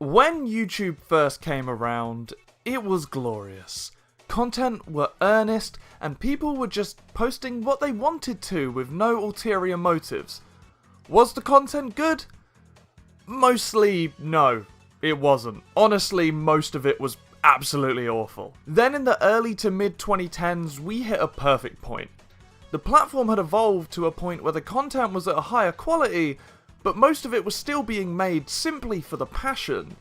When YouTube first came around, it was glorious. Content were earnest, and people were just posting what they wanted to with no ulterior motives. Was the content good? Mostly, no, it wasn't. Honestly, most of it was absolutely awful. Then in the early to mid 2010s, we hit a perfect point. The platform had evolved to a point where the content was at a higher quality, but most of it was still being made simply for the passion.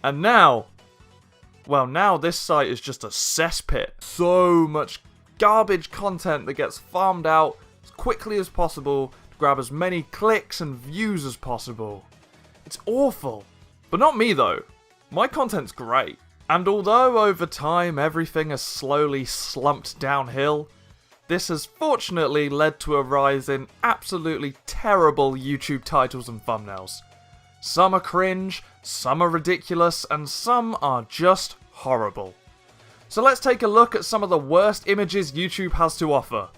And now, well, now this site is just a cesspit. So much garbage content that gets farmed out as quickly as possible to grab as many clicks and views as possible. It's awful. But not me though. My content's great. And although over time everything has slowly slumped downhill, this has fortunately led to a rise in absolutely terrible YouTube titles and thumbnails. Some are cringe, some are ridiculous, and some are just horrible. So let's take a look at some of the worst images YouTube has to offer.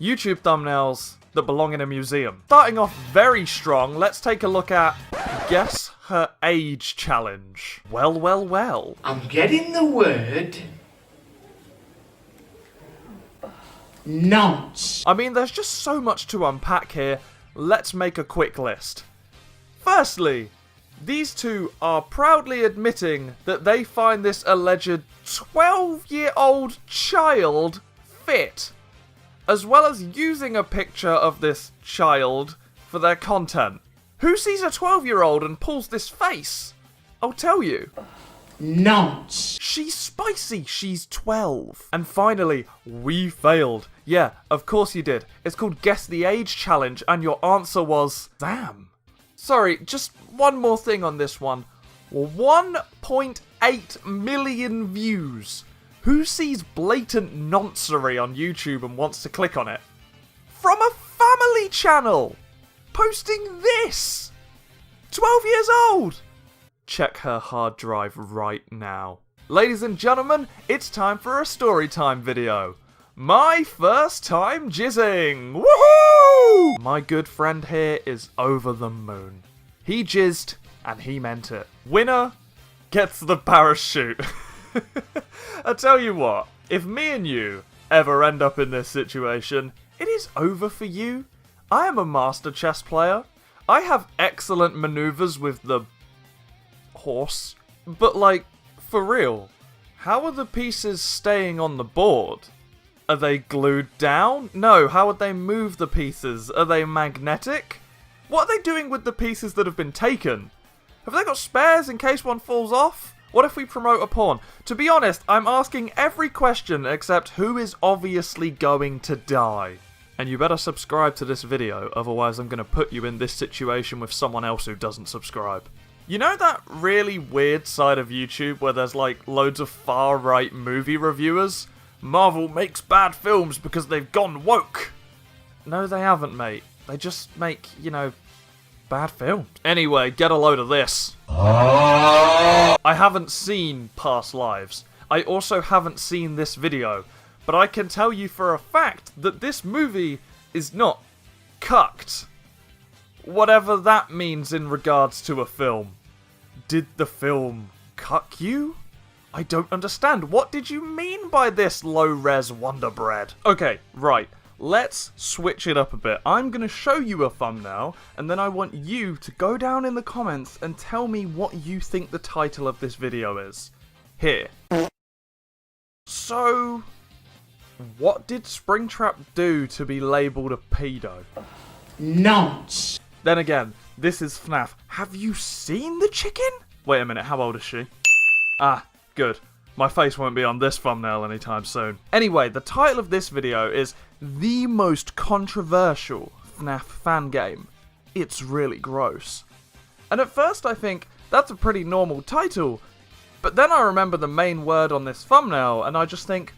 YouTube thumbnails that belong in a museum. Starting off very strong, let's take a look at Guess Her Age Challenge. Well, well, well. I'm getting the word nonce. I mean, there's just so much to unpack here. Let's make a quick list. Firstly, these two are proudly admitting that they find this alleged 12-year-old child fit, as well as using a picture of this child for their content. Who sees a 12-year-old and pulls this face? I'll tell you. Nonce. She's spicy, she's 12. And finally, we failed. Yeah, of course you did. It's called Guess the Age Challenge, and your answer was Sam. Sorry, just one more thing on this one. 1.8 million views. Who sees blatant noncery on YouTube and wants to click on it? From a family channel! Posting this! 12 years old! Check her hard drive right now. Ladies and gentlemen, it's time for a story time video. My first time jizzing! Woohoo! My good friend here is over the moon. He jizzed, and he meant it. Winner gets the parachute. I tell you what, if me and you ever end up in this situation, it is over for you. I am a master chess player. I have excellent maneuvers with the horse. But like, for real, how are the pieces staying on the board? Are they glued down? No, how would they move the pieces? Are they magnetic? What are they doing with the pieces that have been taken? Have they got spares in case one falls off? What if we promote a pawn? To be honest, I'm asking every question except who is obviously going to die. And you better subscribe to this video, otherwise I'm going to put you in this situation with someone else who doesn't subscribe. You know that really weird side of YouTube where there's like loads of far-right movie reviewers? Marvel makes bad films because they've gone woke. No, they haven't, mate. They just make, you know, bad films. Anyway, get a load of this. I haven't seen Past Lives. I also haven't seen this video. But I can tell you for a fact that this movie is not cucked. Whatever that means in regards to a film. Did the film cuck you? I don't understand. What did you mean by this low-res Wonder Bread? Okay, right. Let's switch it up a bit. I'm going to show you a thumbnail, and then I want you to go down in the comments and tell me what you think the title of this video is. Here. So, what did Springtrap do to be labelled a pedo? Nonce. Then again, this is FNAF. Have you seen the chicken? Wait a minute, how old is she? Ah, good. My face won't be on this thumbnail anytime soon. Anyway, the title of this video is the most controversial FNAF fan game. It's really gross. And at first I think, that's a pretty normal title, but then I remember the main word on this thumbnail and I just think,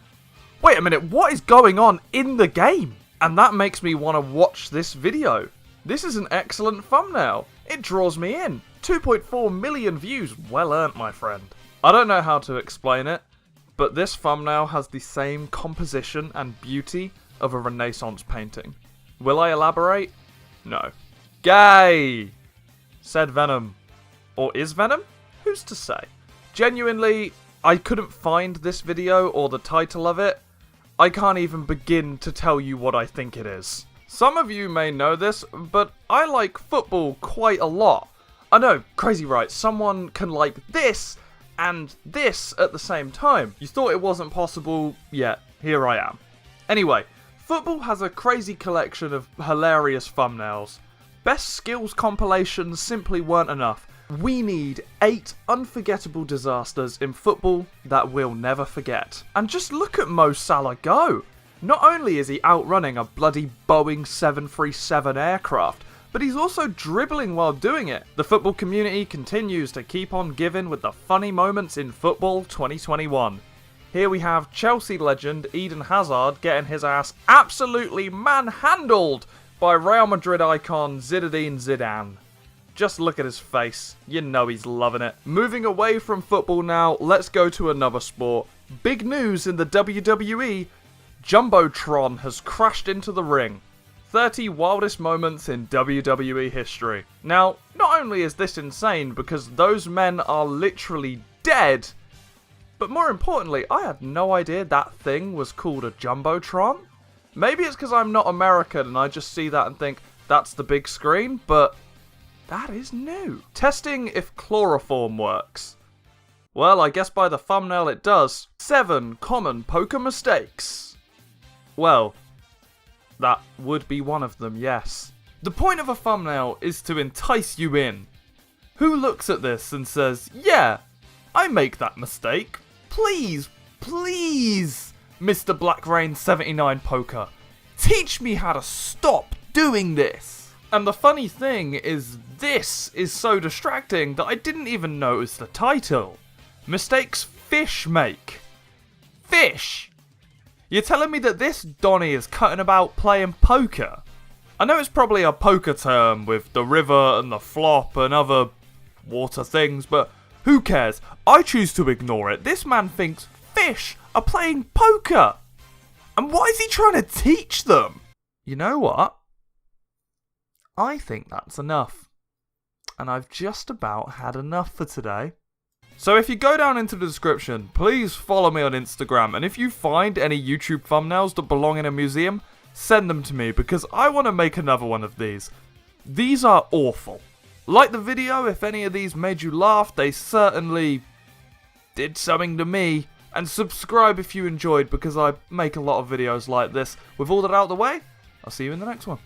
wait a minute, what is going on in the game? And that makes me want to watch this video. This is an excellent thumbnail. It draws me in. 2.4 million views, well earned, my friend. I don't know how to explain it, but this thumbnail has the same composition and beauty of a Renaissance painting. Will I elaborate? No. Gay! Said Venom. Or is Venom? who's to say? Genuinely, I couldn't find this video or the title of it. I can't even begin to tell you what I think it is. Some of you may know this, but I like football quite a lot. I know, crazy right, someone can like this and this at the same time. You thought it wasn't possible, yet here I am. Anyway, football has a crazy collection of hilarious thumbnails. Best skills compilations simply weren't enough. We need 8 unforgettable disasters in football that we'll never forget. And just look at Mo Salah go! Not only is he outrunning a bloody Boeing 737 aircraft, but he's also dribbling while doing it. The football community continues to keep on giving with the funny moments in football 2021. Here we have Chelsea legend Eden Hazard getting his ass absolutely manhandled by Real Madrid icon Zinedine Zidane. Just look at his face, you know he's loving it. Moving away from football now, let's go to another sport. Big news in the WWE, Jumbotron has crashed into the ring. 30 wildest moments in WWE history. Now, not only is this insane because those men are literally dead, but more importantly, I had no idea that thing was called a Jumbotron. Maybe it's because I'm not American and I just see that and think, that's the big screen, but that is new. Testing if chloroform works. Well, I guess by the thumbnail it does. 7 common poker mistakes. Well, that would be one of them, yes. The point of a thumbnail is to entice you in. Who looks at this and says, yeah, I make that mistake. Please, please, Mr. Black Rain 79 Poker, teach me how to stop doing this. And the funny thing is, this is so distracting that I didn't even notice the title. Mistakes fish make. Fish? You're telling me that this Donny is cutting about playing poker? I know it's probably a poker term with the river and the flop and other water things, but who cares? I choose to ignore it. This man thinks fish are playing poker. And why is he trying to teach them? You know what? I think that's enough. And I've just about had enough for today. So if you go down into the description, please follow me on Instagram. And if you find any YouTube thumbnails that belong in a museum, send them to me because I want to make another one of these. These are awful. Like the video if any of these made you laugh, they certainly did something to me. And subscribe if you enjoyed because I make a lot of videos like this. With all that out of the way, I'll see you in the next one.